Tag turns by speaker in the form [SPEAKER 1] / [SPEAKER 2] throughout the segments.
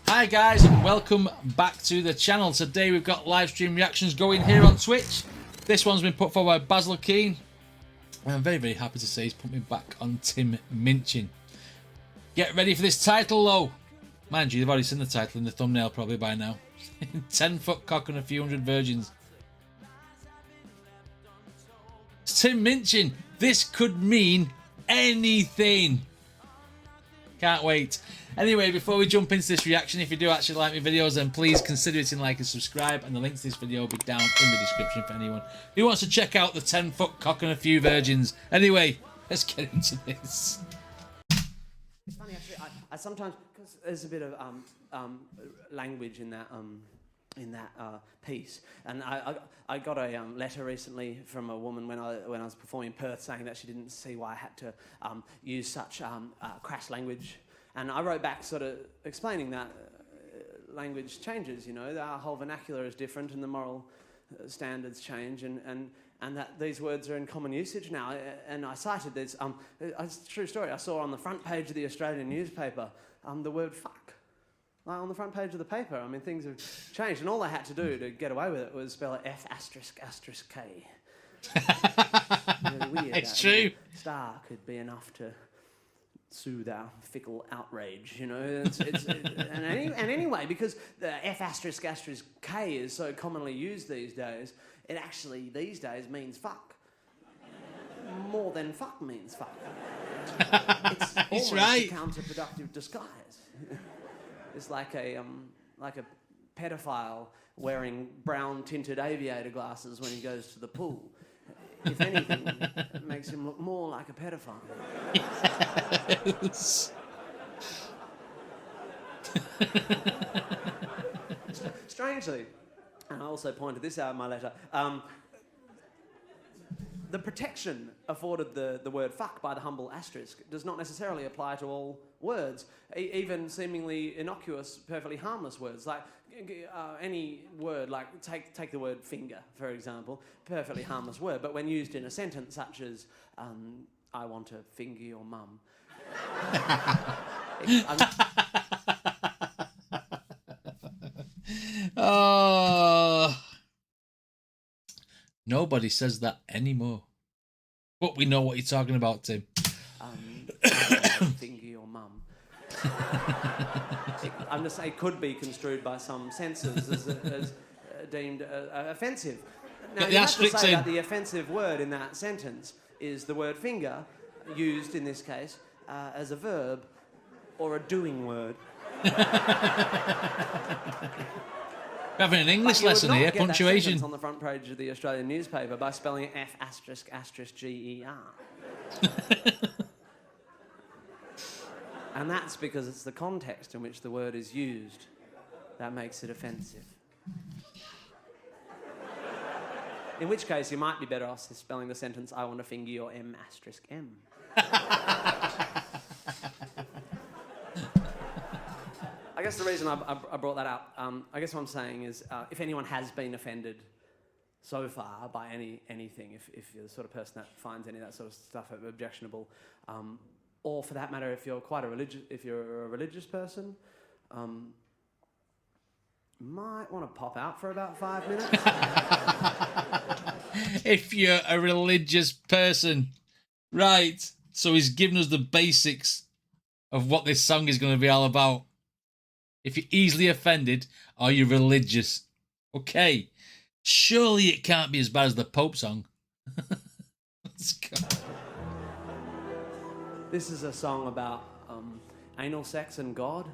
[SPEAKER 1] Hi guys, and welcome back to the channel. Today we've got live stream reactions going here on Twitch. This one's been put forward by Basil Keane. I'm very, very happy to say he's put me back on Tim Minchin. Get ready for this title though. Mind you, they've already seen the title in the thumbnail probably by now. 10-foot cock and a few hundred virgins. It's Tim Minchin. This could mean anything. Can't wait. Anyway, before we jump into this reaction, if you do actually like my videos, then please consider hitting like and subscribe, and the link to this video will be down in the description for anyone who wants to check out the 10-foot cock and a few virgins. Anyway, let's get into this.
[SPEAKER 2] It's funny actually. I sometimes, because there's a bit of language in that piece, and I got a letter recently from a woman when I was performing in Perth saying that she didn't see why I had to use such crass language, and I wrote back sort of explaining that language changes. You know, our whole vernacular is different, and the moral standards change, and that these words are in common usage now. And I cited this. It's a true story. I saw on the front page of the Australian newspaper the word "fuck." Like on the front page of the paper. I mean, things have changed, and all I had to do to get away with it was spell it F***K. Really weird.
[SPEAKER 1] It's true.
[SPEAKER 2] Star could be enough to soothe our fickle outrage, you know. And anyway, because the F***K is so commonly used these days, it actually these days means fuck. More than fuck means fuck. It's almost
[SPEAKER 1] right.
[SPEAKER 2] a counterproductive disguise. It's like a pedophile wearing brown tinted aviator glasses when he goes to the pool. If anything, it makes him look more like a pedophile.
[SPEAKER 1] Yes.
[SPEAKER 2] Strangely, and I also pointed this out in my letter, the protection afforded the word fuck by the humble asterisk does not necessarily apply to all words, even seemingly innocuous, perfectly harmless words. Like any word, like take the word finger, for example, perfectly harmless word, but when used in a sentence such as, I want to finger your mum.
[SPEAKER 1] Oh, nobody says that anymore. But we know what you're talking about, Tim.
[SPEAKER 2] Finger your mum. I'm just saying it could be construed by some censors as deemed offensive. Now, you have to say that the offensive word in that sentence is the word finger, used in this case as a verb or a doing word.
[SPEAKER 1] We're having an English lesson here, punctuation.
[SPEAKER 2] On the front page of the Australian newspaper by spelling it F***G-E-R. And that's because it's the context in which the word is used that makes it offensive. In which case, you might be better off spelling the sentence, I want to finger your M***M. I guess the reason I brought that up, I guess what I'm saying is, if anyone has been offended so far by anything, if you're the sort of person that finds any of that sort of stuff objectionable, or for that matter, if you're a religious person, might want to pop out for about 5 minutes.
[SPEAKER 1] If you're a religious person, right? So he's given us the basics of what this song is going to be all about. If you're easily offended, are you religious? Okay. Surely it can't be as bad as the Pope song. Let's go.
[SPEAKER 2] This is a song about anal sex and God.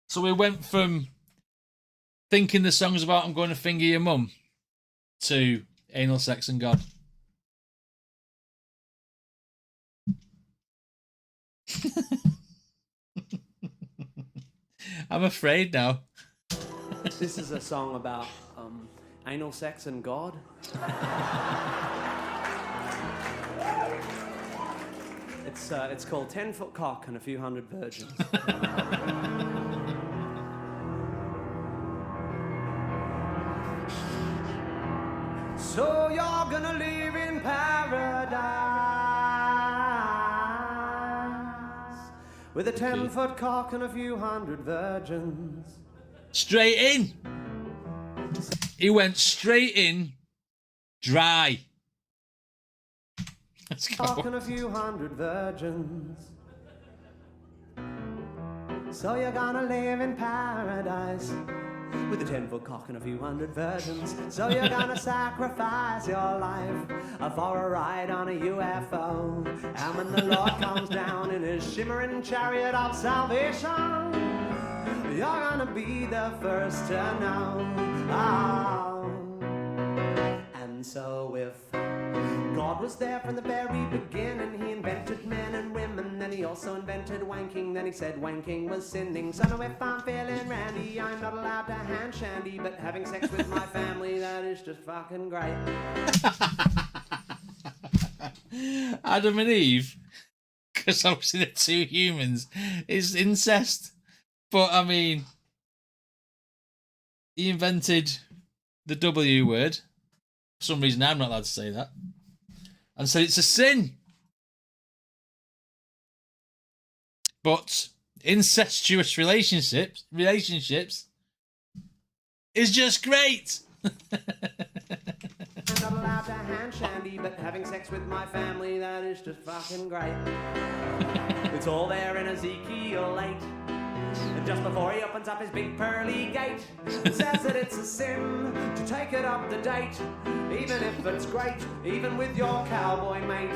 [SPEAKER 1] So we went from thinking the song's about I'm going to finger your mum to anal sex and God. I'm afraid now.
[SPEAKER 2] This is a song about anal sex and God. It's called 10-Foot Cock and a Few Hundred Virgins. So you're gonna live in paradise with a 10-foot cock and a few hundred virgins.
[SPEAKER 1] Straight in. He went straight in, dry. Let's go.
[SPEAKER 2] Cock and a few hundred virgins. So you're gonna live in paradise with a 10-foot cock and a few hundred virgins. So you're gonna sacrifice your life for a ride on a UFO. And when the Lord comes down in his shimmering chariot of salvation, you're gonna be the first to know. Oh. And so if God was there from the very beginning, he invented men and women, then he also invented wanking, then he said wanking was sinning. So now if I'm feeling randy, I'm not allowed to hand shandy, but having sex with my family, that is just fucking great.
[SPEAKER 1] Adam and Eve, because obviously they're two humans, is incest. But I mean, he invented the W word. For some reason, I'm not allowed to say that. And said it's a sin. But incestuous relationships is just great.
[SPEAKER 2] I'm not allowed to hand shandy, but having sex with my family, that is just fucking great. It's all there in Ezekiel 8. And just before he opens up his big pearly gate, it says that it's a sin to take it up to date, even if it's great, even with your cowboy mate.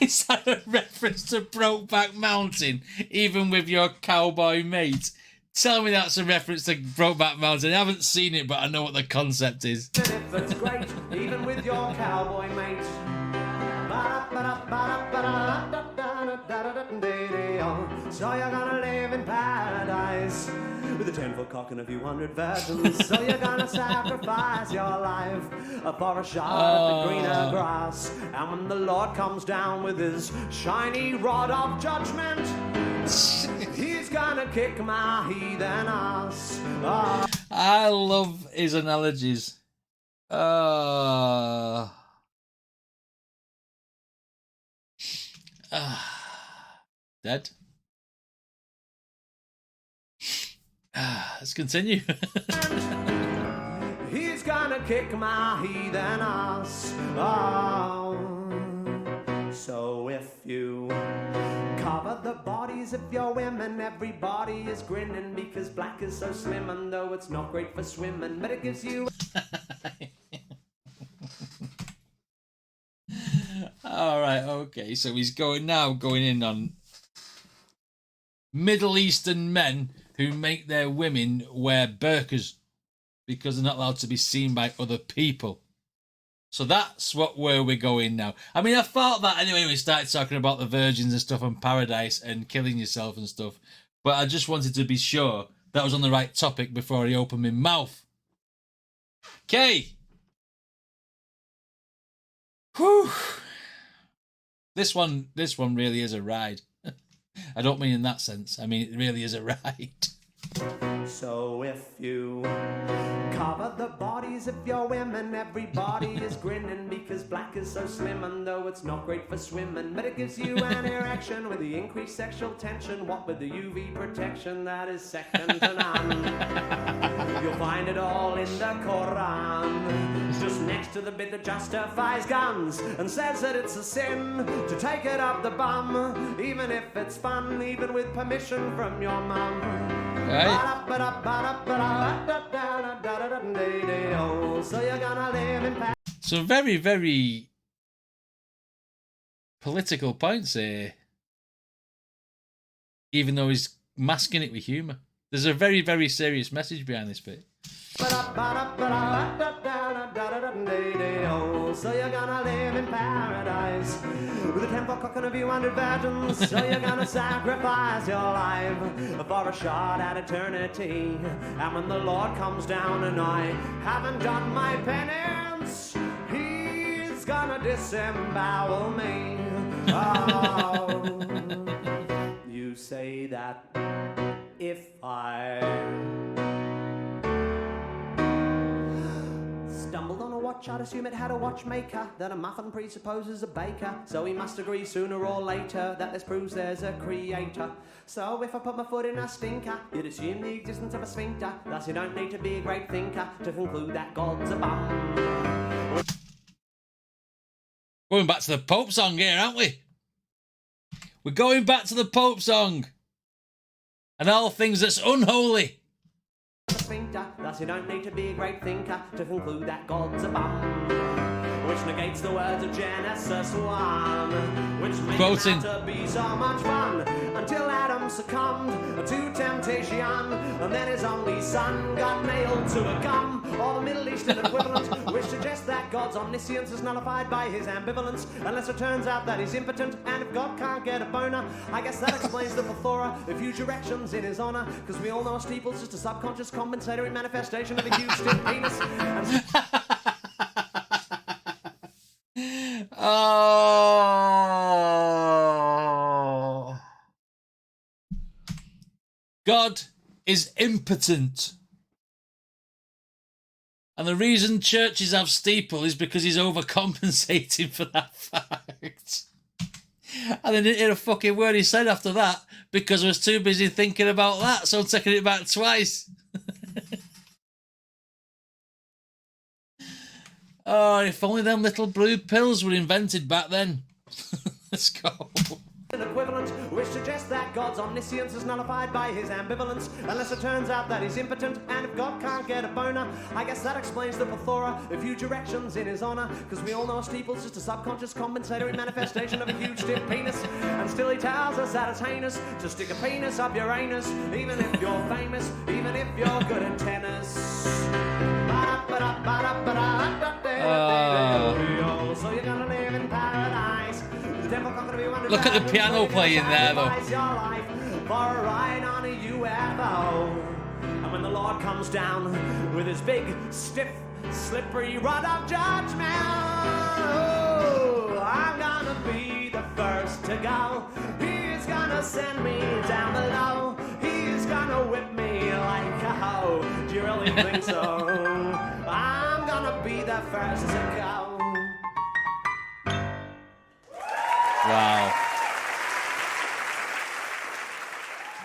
[SPEAKER 1] Is that a reference to Brokeback Mountain, even with your cowboy mate? Tell me that's a reference to Brokeback Mountain. I haven't seen it, but I know what the concept is.
[SPEAKER 2] Even if it's great, even with your cowboy mate. So you're gonna live in paradise with a 10-foot cock and a few hundred virgins. So you're gonna sacrifice your life for a shot at the greener grass. And when the Lord comes down with his shiny rod of judgment, he's gonna kick my heathen ass. Oh.
[SPEAKER 1] I love his analogies. Dead. Let's continue.
[SPEAKER 2] He's gonna kick my heathen ass. Oh. So if you cover the bodies of your women, everybody is grinning because black is so slim, and though it's not great for swimming, but it gives you.
[SPEAKER 1] All right, okay. So he's going in on Middle Eastern men who make their women wear burqas because they're not allowed to be seen by other people. So that's where we're going now. I mean, I thought that anyway when we started talking about the virgins and stuff and paradise and killing yourself and stuff. But I just wanted to be sure that was on the right topic before I opened my mouth. Okay. Whew. This one really is a ride. I don't mean in that sense. I mean, it really is a ride.
[SPEAKER 2] So if you cover the bodies of your women, everybody is grinning because black is so slim, and though it's not great for swimming, but it gives you an erection with the increased sexual tension. What with the UV protection, that is second to none. You'll find it all in the Quran, just next to the bit that justifies guns and says that it's a sin to take it up the bum, even if it's fun, even with permission from your mum.
[SPEAKER 1] Right.
[SPEAKER 2] So you're gonna live in
[SPEAKER 1] Some very, very political points here. Even though he's masking it with humour. There's a very, very serious message behind this bit.
[SPEAKER 2] So you're gonna live in paradise with a 10-foot cock and a few hundred virgins. So you're gonna sacrifice your life for a shot at eternity. And when the Lord comes down and I haven't done my penance, he's gonna disembowel me. Oh, you say that if I stumbled on a watch, I'd assume it had a watchmaker, that a muffin presupposes a baker, so we must agree sooner or later that this proves there's a creator. So if I put my foot in a stinker, you'd assume the existence of a sphincter, thus you don't need to be a great thinker to conclude that God's a bum.
[SPEAKER 1] Going back to the Pope song here, aren't we? We're going back to the Pope song. And all things that's unholy.
[SPEAKER 2] Sphincter, thus you don't need to be a great thinker to conclude that God's a bum. Which negates the words of Genesis 1, which made it out to be so much fun, until Adam succumbed to temptation, and then his only son got nailed to a gum, or the Middle Eastern equivalent, which suggests that God's omniscience is nullified by his ambivalence, unless it turns out that he's impotent, and if God can't get a boner, I guess that explains the plethora of huge erections in his honor, because we all know a steeple's just a subconscious compensatory manifestation of a huge stiff penis.
[SPEAKER 1] Oh, God is impotent. And the reason churches have steeple is because he's overcompensating for that fact. And then didn't hear a fucking word he said after that because I was too busy thinking about that, so I'm taking it back twice. Oh, if only them little blue pills were invented back then. Let's go.
[SPEAKER 2] An equivalent which suggests that God's omniscience is nullified by his ambivalence, unless it turns out that he's impotent, and if God can't get a boner, I guess that explains the plethora of huge erections in his honor, because we all know a steeple's just a subconscious compensatory manifestation of a huge stiff penis, and still he tells us that it's heinous to stick a penis up your anus, even if you're famous, even if you're good at tennis. So you're gonna live in paradise.
[SPEAKER 1] Look at the piano playing there, though.
[SPEAKER 2] For a ride on a UFO. And when the Lord comes down with his big, stiff, slippery rod of judgment, oh, I'm gonna be the first to go. He's gonna send me down below. He's gonna whip me like a hoe. Do you really think so? I'm gonna be the first to go.
[SPEAKER 1] Wow.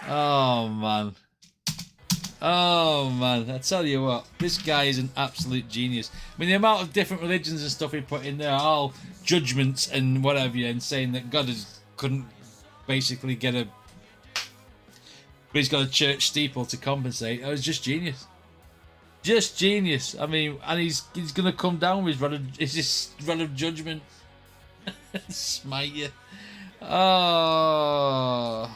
[SPEAKER 1] Oh, man. Oh, man. I tell you what, this guy is an absolute genius. I mean, the amount of different religions and stuff he put in there, all judgments and whatever, and saying that God couldn't basically get a... But he's got a church steeple to compensate. It was just genius. Just genius. I mean, and he's going to come down with his rod of judgment. Smite you. Oh,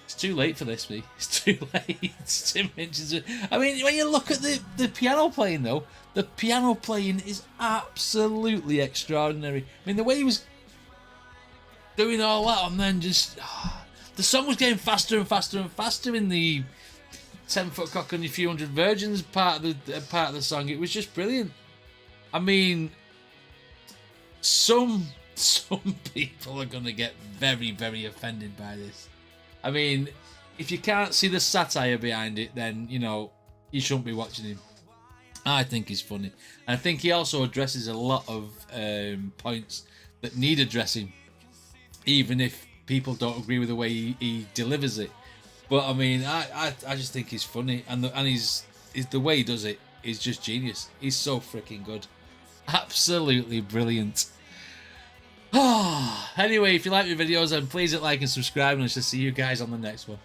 [SPEAKER 1] it's too late for this, me. It's too late. Tim Minchin's. I mean, when you look at the piano playing, though, the piano playing is absolutely extraordinary. I mean, the way he was doing all that, and then just the song was getting faster and faster and faster in the 10-foot cock and a few hundred virgins part of the song. It was just brilliant. I mean, some people are going to get very, very offended by this. I mean, if you can't see the satire behind it, then, you know, you shouldn't be watching him. I think he's funny. And I think he also addresses a lot of points that need addressing, even if people don't agree with the way he delivers it. But, I mean, I just think he's funny. And the way he does it is just genius. He's so freaking good. Absolutely brilliant. Anyway, if you like my videos, then please hit like and subscribe, and I shall see you guys on the next one.